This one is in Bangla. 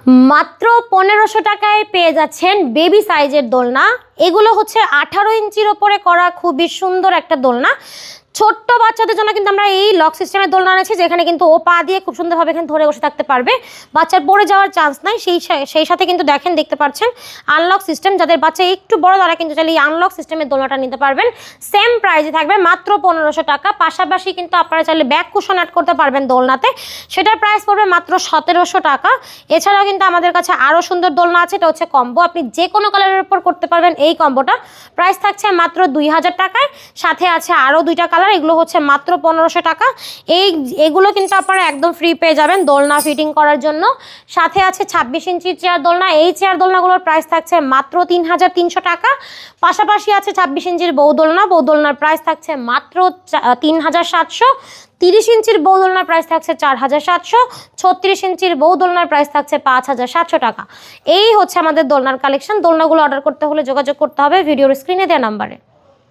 মাত্র 1500 টাকায় পেয়ে যাচ্ছেন বেবি সাইজের দোলনা। এগুলো হচ্ছে 18 ইঞ্চির ওপরে করা খুবই সুন্দর একটা দোলনা। ছোট্ট বাচ্চাদের জন্য কিন্তু আমরা এই লক সিস্টেমের দোলনা এনেছি, যেখানে কিন্তু ও পা দিয়ে খুব সুন্দরভাবে এখানে ধরে বসে থাকতে পারবে, বাচ্চার পড়ে যাওয়ার চান্স নাই। সেই সাথে কিন্তু দেখতে পাচ্ছেন আনলক সিস্টেম, যাদের বাচ্চা একটু বড় তারা কিন্তু চাইলে এই আনলক সিস্টেমের দোলনাটা নিতে পারবেন। সেম প্রাইসে থাকবে মাত্র 1500 টাকা। পাশাপাশি কিন্তু আপনারা চাইলে ব্যাক কুশন অ্যাড করতে পারবেন দোলনাতে, সেটার প্রাইস পড়বে মাত্র 1700 টাকা। এছাড়াও কিন্তু আমাদের কাছে আরও সুন্দর দোলনা আছে, এটা হচ্ছে কম্বো, আপনি যে কোনো কালারের উপর করতে পারবেন। এই কম্বোটা প্রাইস থাকছে মাত্র 2000 টাকায়, সাথে আছে আরও 2টা কালার, এগুলো হচ্ছে মাত্র 1500 টাকা। এগুলো কিন্তু আপনারা একদম ফ্রি পেয়ে যাবেন দোলনা ফিটিং করার জন্য। সাথে আছে 26 ইঞ্চির চেয়ার দোলনা, এই চেয়ার দোলনাগুলোর প্রাইস থাকছে মাত্র 3300 টাকা। পাশাপাশি আছে 26 ইঞ্চির বউ দোলনার প্রাইস থাকছে মাত্র 3700। 30 ইঞ্চির বউ দোলনার প্রাইস থাকছে 4700। 36 ইঞ্চির বউ দোলনার প্রাইস থাকছে 5700 টাকা। এই হচ্ছে আমাদের দোলনার কালেকশন। দোলনাগুলো অর্ডার করতে হলে যোগাযোগ করতে হবে ভিডিওর স্ক্রিনে দেওয়া নাম্বারে।